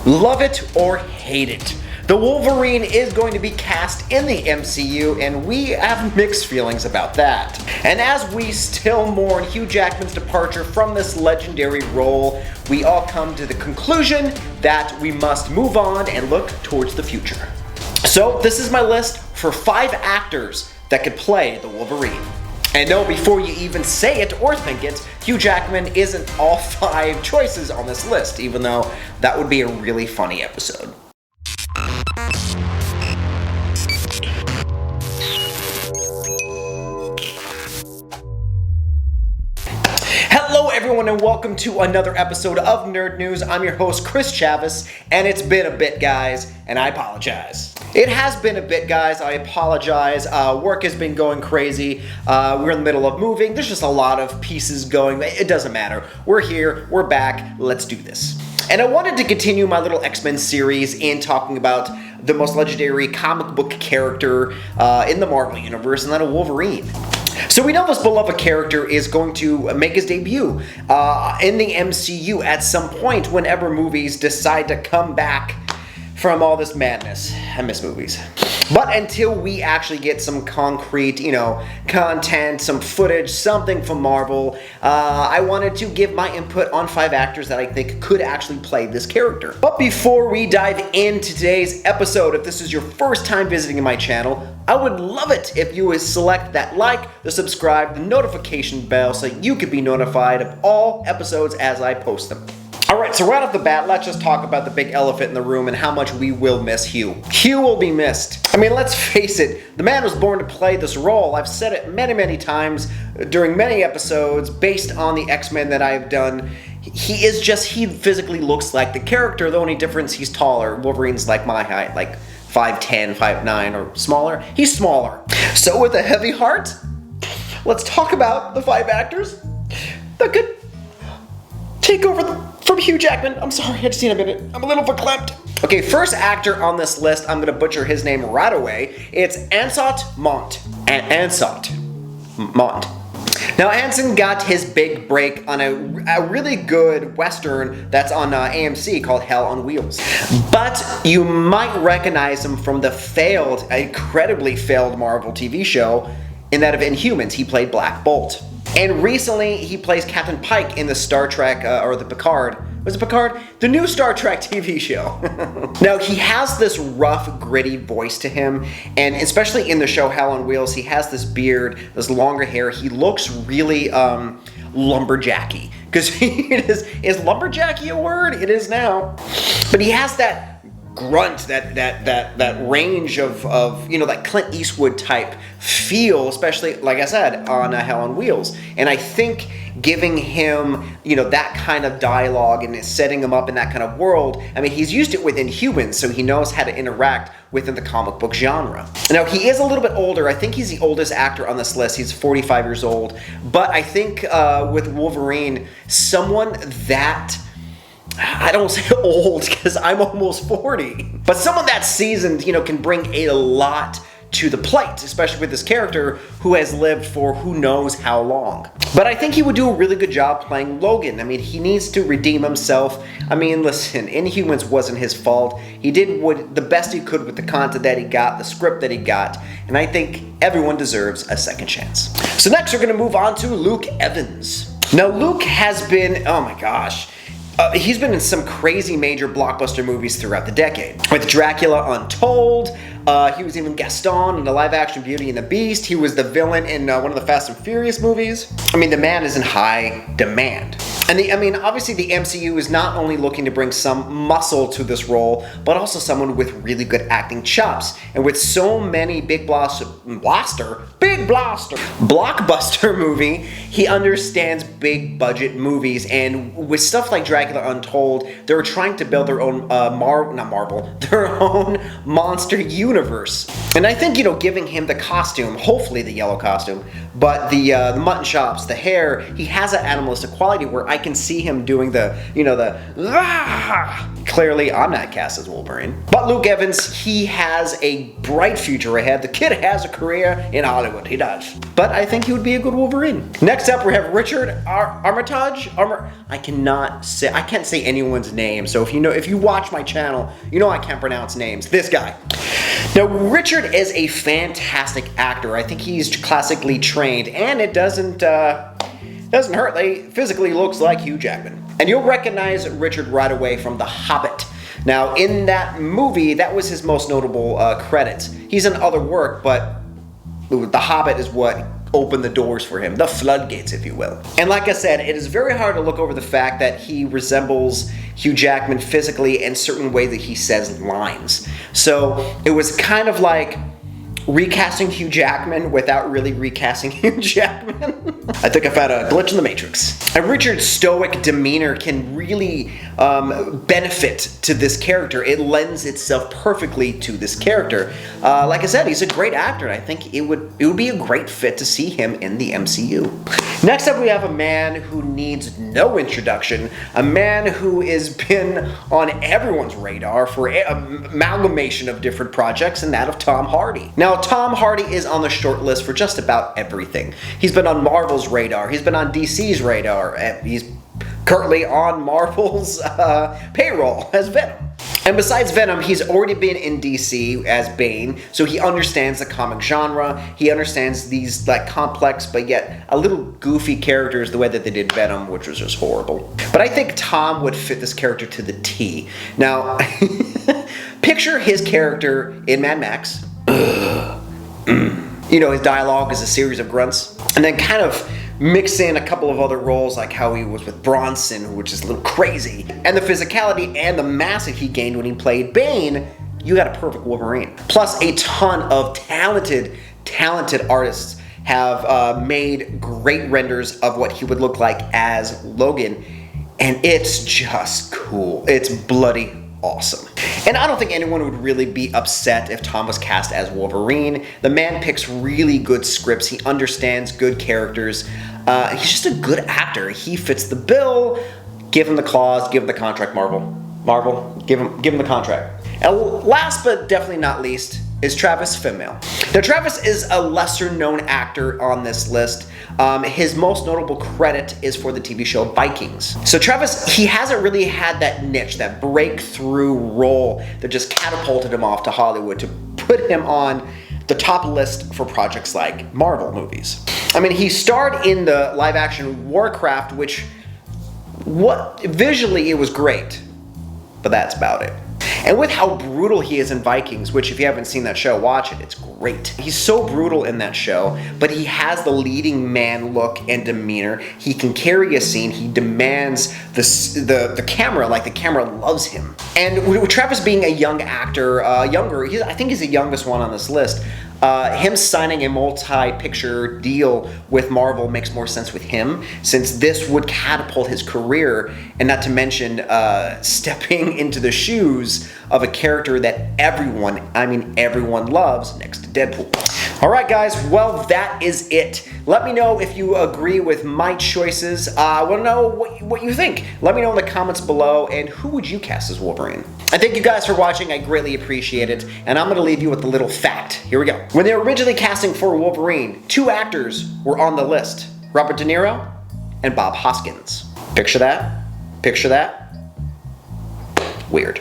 Love it or hate it, the Wolverine is going to be cast in the MCU, and we have mixed feelings about that. And as we still mourn Hugh Jackman's departure from this legendary role, we all come to the conclusion that we must move on and look towards the future. So this is my list for 5 actors that could play the Wolverine. And no, before you even say it or think it, Hugh Jackman isn't all 5 choices on this list, even though that would be a really funny episode. Hello everyone and welcome to another episode of Nerd News. I'm your host Chris Chavez, and it's been a bit, guys, and I apologize. It has been a bit, guys. I apologize. Work has been going crazy. We're in the middle of moving. There's just a lot of pieces going. It doesn't matter. We're here. We're back. Let's do this. And I wanted to continue my little X-Men series in talking about the most legendary comic book character in the Marvel Universe, and that of Wolverine. So we know this beloved character is going to make his debut in the MCU at some point whenever movies decide to come back from all this madness. I miss movies. But until we actually get some concrete, content, some footage, something from Marvel, I wanted to give my input on 5 actors that I think could actually play this character. But before we dive into today's episode, if this is your first time visiting my channel, I would love it if you would select that like, the subscribe, the notification bell so you could be notified of all episodes as I post them. Alright, so right off the bat, let's just talk about the big elephant in the room and how much we will miss Hugh. Hugh will be missed. I mean, let's face it, the man was born to play this role. I've said it many, many times during many episodes based on the X-Men that I've done. He physically looks like the character. The only difference, he's taller. Wolverine's like my height, like 5'10", 5'9", or smaller. He's smaller. So with a heavy heart, let's talk about the 5 actors that could take over from Hugh Jackman. I'm sorry, I just need a minute. I'm a little verklempt. Okay, first actor on this list, I'm gonna butcher his name right away. It's Anson Mount. Mount. Now, Anson got his big break on a really good Western that's on AMC called Hell on Wheels. But you might recognize him from the incredibly failed Marvel TV show, in that of Inhumans. He played Black Bolt. And recently, he plays Captain Pike in the Star Trek, or the Picard. Was it Picard? The new Star Trek TV show. Now, he has this rough, gritty voice to him, and especially in the show Hell on Wheels, he has this beard, this longer hair. He looks really lumberjacky. Because is lumberjacky a word? It is now. But he has that grunt, that range of that Clint Eastwood type feel, especially, like I said, on Hell on Wheels. And I think giving him, that kind of dialogue and setting him up in that kind of world, I mean, he's used it with Inhumans, so he knows how to interact within the comic book genre. Now, he is a little bit older. I think he's the oldest actor on this list. He's 45 years old. But I think with Wolverine, someone that, I don't say old because I'm almost 40, but someone that's seasoned, can bring a lot to the plate, especially with this character who has lived for who knows how long. But I think he would do a really good job playing Logan. I mean, he needs to redeem himself. I mean, listen, Inhumans wasn't his fault. He did the best he could with the content that he got, the script that he got, and I think everyone deserves a second chance. So next we're going to move on to Luke Evans. Now, Luke has been, oh my gosh, he's been in some crazy major blockbuster movies throughout the decade. With Dracula Untold, he was even Gaston in the live-action Beauty and the Beast. He was the villain in one of the Fast and Furious movies. I mean, the man is in high demand. And obviously the MCU is not only looking to bring some muscle to this role, but also someone with really good acting chops. And with so many blockbuster movie, he understands big budget movies. And with stuff like Dracula Untold, they're trying to build their own their own monster universe. And I think, you know, giving him the costume, hopefully the yellow costume, but the mutton chops, the hair, he has that animalistic quality where I can see him doing the, you know, the ah! Clearly, I'm not cast as Wolverine. But Luke Evans, he has a bright future ahead. The kid has a career in Hollywood, he does. But I think he would be a good Wolverine. Next up, we have Richard Armitage. I can't say anyone's name. So if you watch my channel, you know I can't pronounce names. This guy. Now, Richard is a fantastic actor. I think he's classically trained, and it doesn't hurt. He physically looks like Hugh Jackman. And you'll recognize Richard right away from The Hobbit. Now, in that movie, that was his most notable credits. He's in other work, but The Hobbit is what opened the doors for him, the floodgates, if you will. And like I said, it is very hard to look over the fact that he resembles Hugh Jackman physically in certain way that he says lines. So it was kind of like recasting Hugh Jackman without really recasting Hugh Jackman. I think I've had a glitch in the Matrix. And Richard's stoic demeanor can really benefit to this character. It lends itself perfectly to this character. Like I said, he's a great actor, and I think it would be a great fit to see him in the MCU. Next up, we have a man who needs no introduction, a man who has been on everyone's radar for an amalgamation of different projects, and that of Tom Hardy. Now, Tom Hardy is on the short list for just about everything. He's been on Marvel's radar, he's been on DC's radar, and he's currently on Marvel's payroll as Venom. And besides Venom, he's already been in DC as Bane, so he understands the comic genre, he understands these like complex but yet a little goofy characters the way that they did Venom, which was just horrible. But I think Tom would fit this character to the T. Now, picture his character in Mad Max. You know, his dialogue is a series of grunts, and then kind of mix in a couple of other roles like how he was with Bronson, which is a little crazy, and the physicality and the mass that he gained when he played Bane, you got a perfect Wolverine. Plus a ton of talented artists have made great renders of what he would look like as Logan, and it's just cool. It's bloody awesome. And I don't think anyone would really be upset if Tom was cast as Wolverine. The man picks really good scripts. He understands good characters. He's just a good actor. He fits the bill. Give him the clause. Give him the contract, Marvel. Marvel, give him the contract. And last but definitely not least is Travis Fimmel. Now, Travis is a lesser known actor on this list. His most notable credit is for the TV show Vikings. So Travis, he hasn't really had that niche, that breakthrough role that just catapulted him off to Hollywood to put him on the top list for projects like Marvel movies. I mean, he starred in the live action Warcraft, which visually it was great, but that's about it. And with how brutal he is in Vikings, which if you haven't seen that show, watch it, it's great. He's so brutal in that show, but he has the leading man look and demeanor. He can carry a scene, he demands the camera, like the camera loves him. And with Travis being a young actor, I think he's the youngest one on this list, him signing a multi-picture deal with Marvel makes more sense with him, since this would catapult his career, and not to mention stepping into the shoes of a character that everyone loves next to Deadpool. Alright guys, well that is it. Let me know if you agree with my choices. I want to know what you think. Let me know in the comments below, and who would you cast as Wolverine? I thank you guys for watching, I greatly appreciate it, and I'm going to leave you with a little fact. Here we go. When they were originally casting for Wolverine, 2 actors were on the list, Robert De Niro and Bob Hoskins. Picture that? Picture that? Weird.